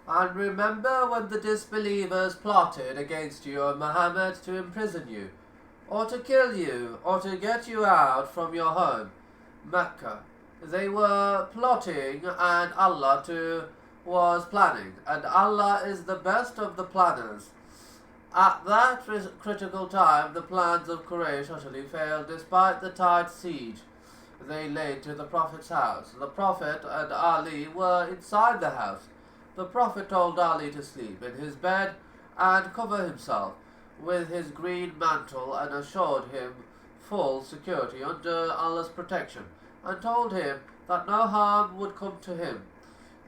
And remember when the disbelievers plotted against you and Muhammad to imprison you, or to kill you, or to get you out from your home, Mecca. They were plotting and Allah too was planning, and Allah is the best of the planners. At that critical time, the plans of Quraysh utterly failed despite the tight siege they laid to the Prophet's house. The Prophet and Ali were inside the house. The Prophet told Ali to sleep in his bed and cover himself with his green mantle and assured him full security under Allah's protection and told him that no harm would come to him.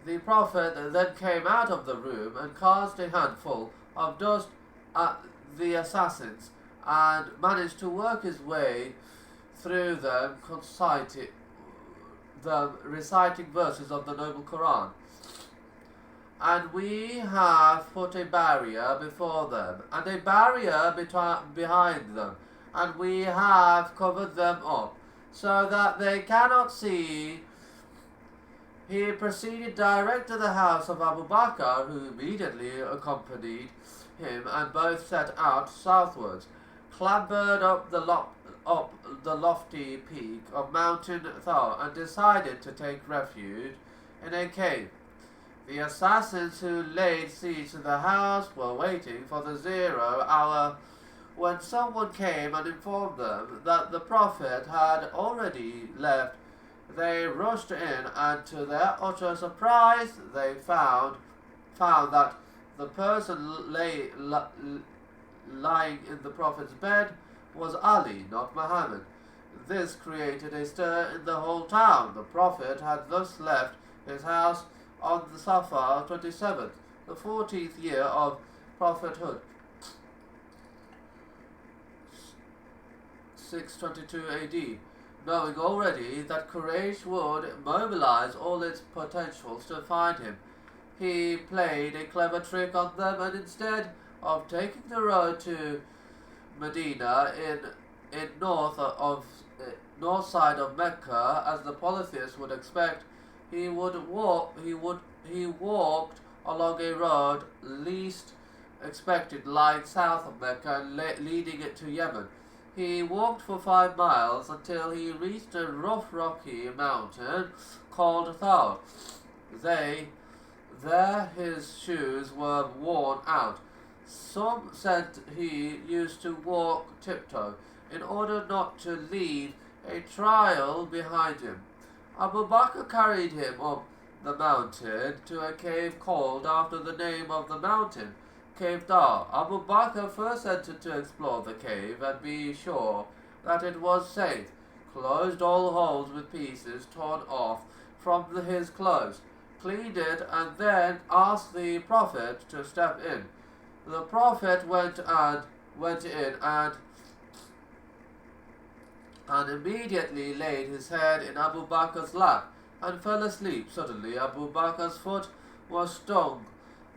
The Prophet then came out of the room and cast a handful of dust at the assassins and managed to work his way through them, reciting verses of the Noble Quran. And we have put a barrier before them, and a barrier behind them, and we have covered them up, so that they cannot see. He proceeded direct to the house of Abu Bakr, who immediately accompanied him, and both set out southwards, clambered up the lofty peak of Mountain Thor, and decided to take refuge in a cave. The assassins who laid siege to the house were waiting for the 0 hour when someone came and informed them that the Prophet had already left. They rushed in, and to their utter surprise, they found that the person lying in the Prophet's bed was Ali, not Muhammad. This created a stir in the whole town. The Prophet had thus left his house on the Safar 27th, the 14th year of prophethood, 622 AD, knowing already that Quraysh would mobilize all its potentials to find him. He played a clever trick on them, and instead of taking the road to Medina in north side of Mecca, as the polytheists would expect, he walked along a road least expected, lying south of Mecca and leading it to Yemen. He walked for 5 miles until he reached a rough rocky mountain called Thor. There his shoes were worn out. Some said he used to walk tiptoe in order not to leave a trail behind him. Abu Bakr carried him up the mountain to a cave called after the name of the mountain, Cave Dar. Abu Bakr first entered to explore the cave and be sure that it was safe, closed all holes with pieces torn off from his clothes, cleaned it, and then asked the Prophet to step in. The Prophet went in and immediately laid his head in Abu Bakr's lap and fell asleep. Suddenly Abu Bakr's foot was stung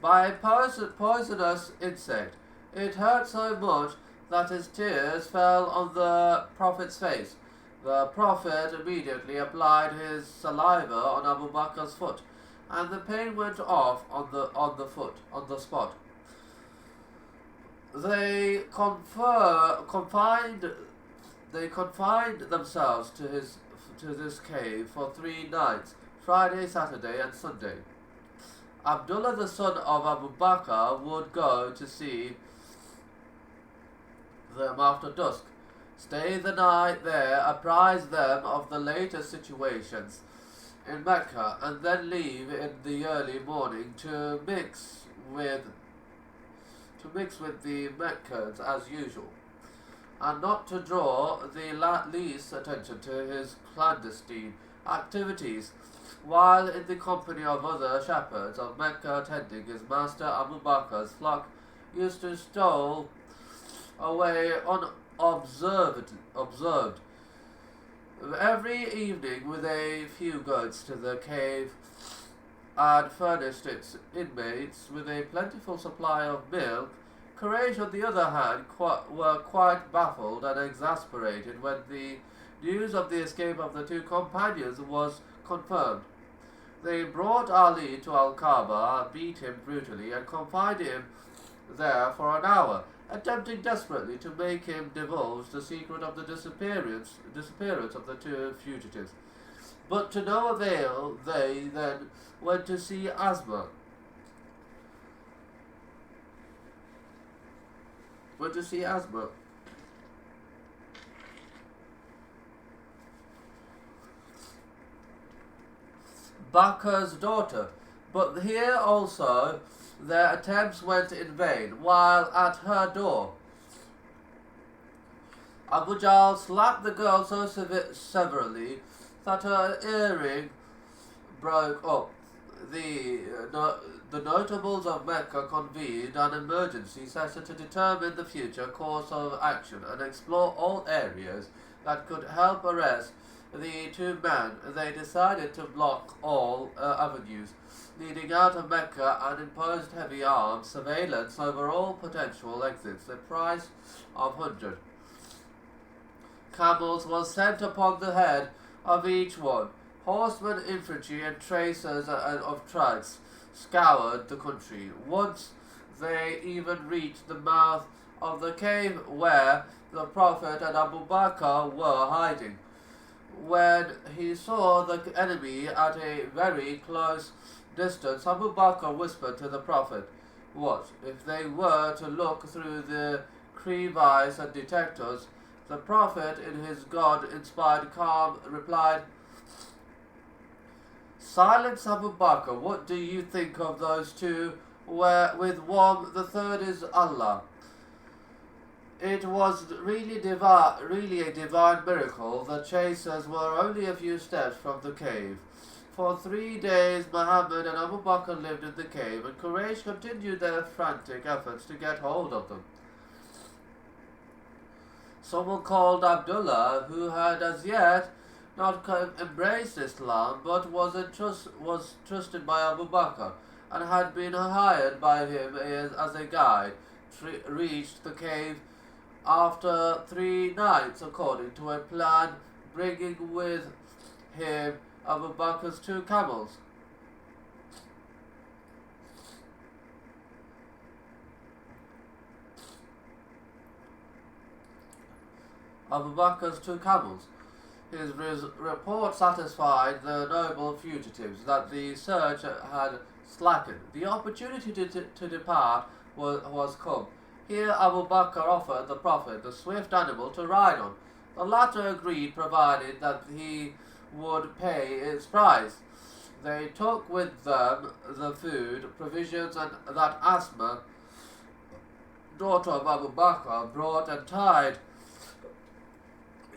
by a poisonous insect. It hurt so much that his tears fell on the Prophet's face. The Prophet immediately applied his saliva on Abu Bakr's foot, and the pain went off on the spot. They confined themselves to this cave for 3 nights, Friday, Saturday, and Sunday. Abdullah, the son of Abu Bakr, would go to see them after dusk, stay the night there, apprise them of the latest situations in Mecca, and then leave in the early morning to mix with the Meccans as usual, and not to draw the least attention to his clandestine activities, while in the company of other shepherds of Mecca attending his master Abu Bakr's flock, used to stole away unobserved every evening with a few goats to the cave, and furnished its inmates with a plentiful supply of milk. Quraysh, on the other hand, were quite baffled and exasperated when the news of the escape of the 2 companions was confirmed. They brought Ali to Al-Kaaba, beat him brutally, and confined him there for an hour, attempting desperately to make him divulge the secret of the disappearance of the two fugitives. But to no avail, they then went to see Asma. Bakr's daughter. But here also their attempts went in vain. While at her door, Abu Jahl slapped the girl so severely that her earring broke up. The notables of Mecca convened an emergency session to determine the future course of action and explore all areas that could help arrest the two men. They decided to block all avenues leading out of Mecca and imposed heavy armed surveillance over all potential exits. The price of 100 camels was sent upon the head of each one. Horsemen, infantry, and tracers of tracks scoured the country. Once they even reached the mouth of the cave where the Prophet and Abu Bakr were hiding. When he saw the enemy at a very close distance, Abu Bakr whispered to the Prophet, "What if they were to look through the crevice and detectors?" The Prophet, in his God-inspired calm, replied, "Silence, Abu Bakr. What do you think of those two, with one the third is Allah?" It was really a divine miracle. The chasers were only a few steps from the cave. For 3 days, Muhammad and Abu Bakr lived in the cave, and Quraysh continued their frantic efforts to get hold of them. Someone called Abdullah, who had as yet not embraced Islam, but was trusted by Abu Bakr and had been hired by him as a guide, reached the cave after 3 nights according to a plan, bringing with him Abu Bakr's 2 camels. His report satisfied the noble fugitives that the search had slackened. The opportunity to depart was come. Here Abu Bakr offered the Prophet the swift animal to ride on. The latter agreed, provided that he would pay its price. They took with them the food, provisions, and that Asma, daughter of Abu Bakr, brought and tied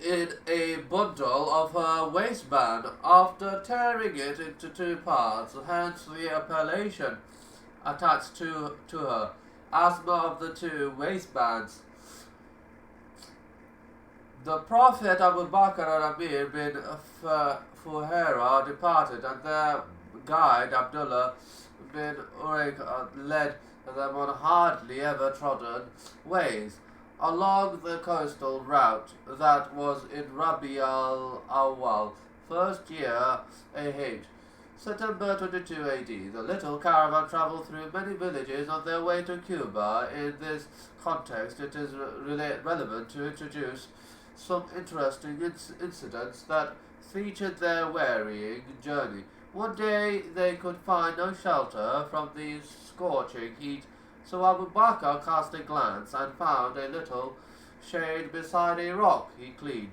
in a bundle of her waistband, after tearing it into 2 parts, hence the appellation attached to her, Asma of the 2 waistbands. The Prophet, Abu Bakr and Amir bin Fuhaira departed, and their guide Abdullah bin Urayq led them on hardly ever trodden ways along the coastal route that was in Rabi al-Awwal, first year AH, September 22 AD. The little caravan traveled through many villages on their way to Cuba. In this context, it is relevant to introduce some interesting incidents that featured their wearying journey. One day they could find no shelter from the scorching heat, so Abu Bakr cast a glance and found a little shade beside a rock. He cleaned